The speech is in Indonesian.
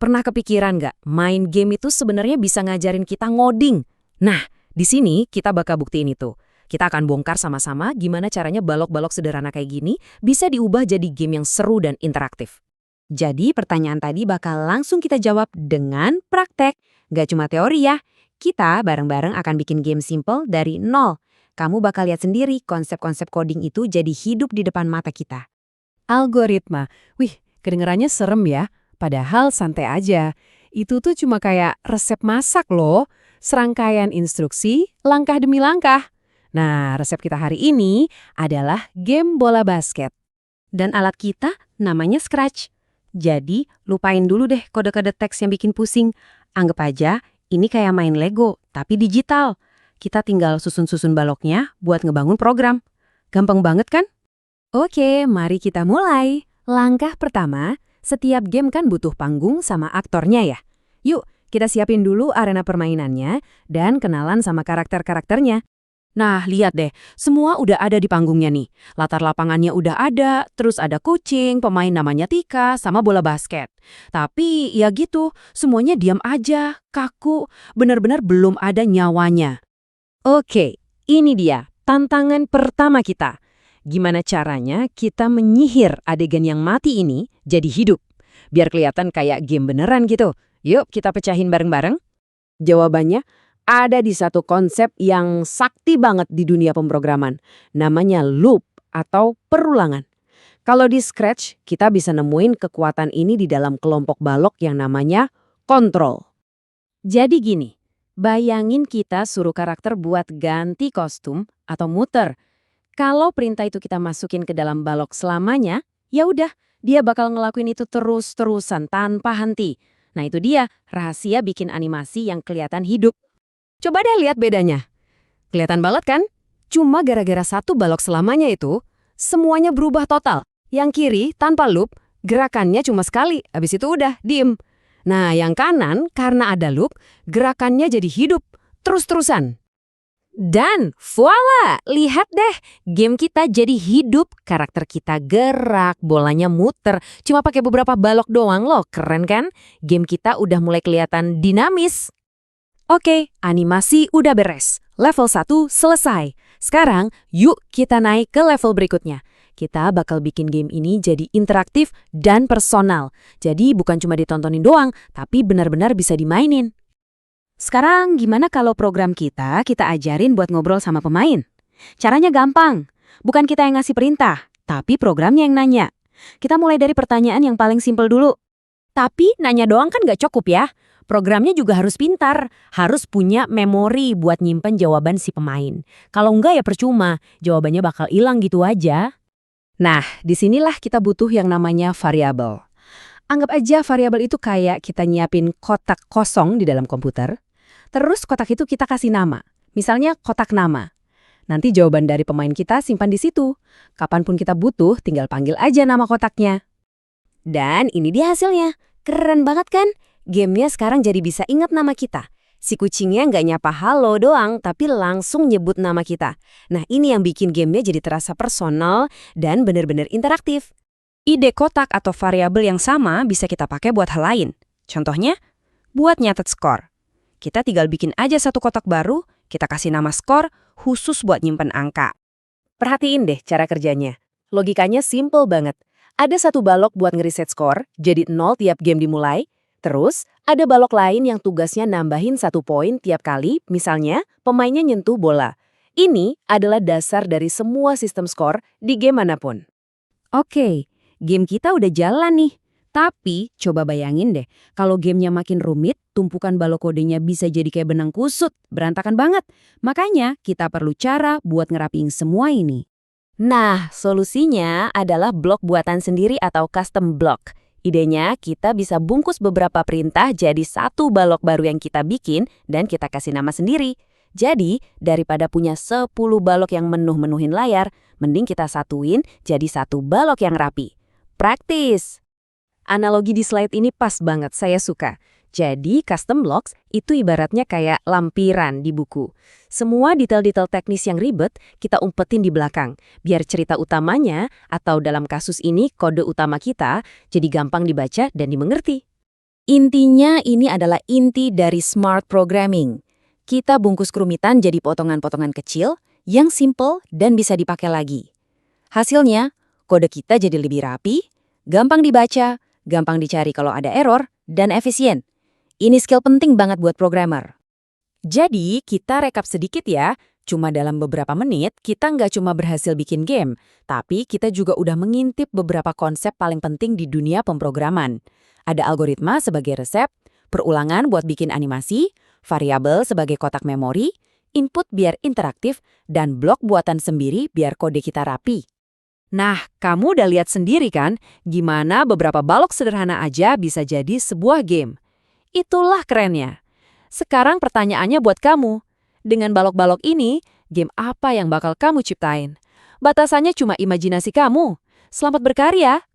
Pernah kepikiran nggak, main game itu sebenarnya bisa ngajarin kita ngoding? Nah, di sini kita bakal buktiin itu. Kita akan bongkar sama-sama gimana caranya balok-balok sederhana kayak gini bisa diubah jadi game yang seru dan interaktif. Jadi pertanyaan tadi bakal langsung kita jawab dengan praktek. Gak cuma teori ya, kita bareng-bareng akan bikin game simple dari nol. Kamu bakal lihat sendiri konsep-konsep coding itu jadi hidup di depan mata kita. Algoritma. Wih, kedengarannya serem ya. Padahal santai aja. Itu tuh cuma kayak resep masak loh. Serangkaian instruksi, langkah demi langkah. Nah, resep kita hari ini adalah game bola basket. Dan alat kita namanya Scratch. Jadi, lupain dulu deh kode-kode teks yang bikin pusing. Anggap aja ini kayak main Lego, tapi digital. Kita tinggal susun-susun baloknya buat ngebangun program. Gampang banget kan? Oke, mari kita mulai. Langkah pertama, setiap game kan butuh panggung sama aktornya ya. Yuk, kita siapin dulu arena permainannya dan kenalan sama karakter-karakternya. Nah, lihat deh, semua udah ada di panggungnya nih. Latar lapangannya udah ada, terus ada kucing, pemain namanya Tika, sama bola basket. Tapi ya gitu, semuanya diam aja, kaku, benar-benar belum ada nyawanya. Oke, ini dia tantangan pertama kita. Gimana caranya kita menyihir adegan yang mati ini jadi hidup? Biar kelihatan kayak game beneran gitu. Yuk, kita pecahin bareng-bareng. Jawabannya ada di satu konsep yang sakti banget di dunia pemrograman. Namanya loop atau perulangan. Kalau di Scratch, kita bisa nemuin kekuatan ini di dalam kelompok balok yang namanya kontrol. Jadi gini, bayangin kita suruh karakter buat ganti kostum atau muter. Kalau perintah itu kita masukin ke dalam balok selamanya, ya udah, dia bakal ngelakuin itu terus-terusan tanpa henti. Nah itu dia, rahasia bikin animasi yang kelihatan hidup. Coba deh lihat bedanya. Kelihatan banget kan? Cuma gara-gara satu balok selamanya itu, semuanya berubah total. Yang kiri tanpa loop, gerakannya cuma sekali, habis itu udah, diem. Nah yang kanan, karena ada loop, gerakannya jadi hidup, terus-terusan. Dan voila, lihat deh, game kita jadi hidup, karakter kita gerak, bolanya muter, cuma pakai beberapa balok doang loh, keren kan? Game kita udah mulai kelihatan dinamis. Oke, animasi udah beres. Level 1 selesai. Sekarang, yuk kita naik ke level berikutnya. Kita bakal bikin game ini jadi interaktif dan personal. Jadi bukan cuma ditontonin doang, tapi benar-benar bisa dimainin. Sekarang gimana kalau program kita ajarin buat ngobrol sama pemain? Caranya gampang. Bukan kita yang ngasih perintah, tapi programnya yang nanya. Kita mulai dari pertanyaan yang paling simpel dulu. Tapi nanya doang kan nggak cukup ya. Programnya juga harus pintar, harus punya memori buat nyimpen jawaban si pemain. Kalau enggak ya percuma, jawabannya bakal hilang gitu aja. Nah, disinilah kita butuh yang namanya variabel. Anggap aja variabel itu kayak kita nyiapin kotak kosong di dalam komputer. Terus kotak itu kita kasih nama. Misalnya kotak nama. Nanti jawaban dari pemain kita simpan di situ. Kapanpun kita butuh, tinggal panggil aja nama kotaknya. Dan ini dia hasilnya. Keren banget kan? Gamenya sekarang jadi bisa ingat nama kita. Si kucingnya nggak nyapa halo doang, tapi langsung nyebut nama kita. Nah ini yang bikin gamenya jadi terasa personal dan benar-benar interaktif. Ide kotak atau variabel yang sama bisa kita pakai buat hal lain. Contohnya, buat nyatet skor. Kita tinggal bikin aja satu kotak baru, kita kasih nama skor khusus buat nyimpen angka. Perhatiin deh cara kerjanya. Logikanya simple banget. Ada satu balok buat ngeriset skor, jadi 0 tiap game dimulai. Terus, ada balok lain yang tugasnya nambahin 1 poin tiap kali, misalnya pemainnya nyentuh bola. Ini adalah dasar dari semua sistem skor di game manapun. Oke, game kita udah jalan nih. Tapi, coba bayangin deh, kalau gamenya makin rumit, tumpukan balok kodenya bisa jadi kayak benang kusut, berantakan banget. Makanya, kita perlu cara buat ngerapiin semua ini. Nah, solusinya adalah blok buatan sendiri atau custom block. Idenya, kita bisa bungkus beberapa perintah jadi satu balok baru yang kita bikin dan kita kasih nama sendiri. Jadi, daripada punya 10 balok yang menuhin layar, mending kita satuin jadi satu balok yang rapi. Praktis! Analogi di slide ini pas banget, saya suka. Jadi, custom blocks itu ibaratnya kayak lampiran di buku. Semua detail-detail teknis yang ribet kita umpetin di belakang, biar cerita utamanya, atau dalam kasus ini kode utama kita, jadi gampang dibaca dan dimengerti. Intinya ini adalah inti dari smart programming. Kita bungkus kerumitan jadi potongan-potongan kecil yang simple dan bisa dipakai lagi. Hasilnya, kode kita jadi lebih rapi, gampang dibaca, gampang dicari kalau ada error, dan efisien. Ini skill penting banget buat programmer. Jadi, kita rekap sedikit ya. Cuma dalam beberapa menit, kita nggak cuma berhasil bikin game, tapi kita juga udah mengintip beberapa konsep paling penting di dunia pemrograman. Ada algoritma sebagai resep, perulangan buat bikin animasi, variabel sebagai kotak memori, input biar interaktif, dan blok buatan sendiri biar kode kita rapi. Nah, kamu udah lihat sendiri kan, gimana beberapa balok sederhana aja bisa jadi sebuah game. Itulah kerennya. Sekarang pertanyaannya buat kamu. Dengan balok-balok ini, game apa yang bakal kamu ciptain? Batasannya cuma imajinasi kamu. Selamat berkarya!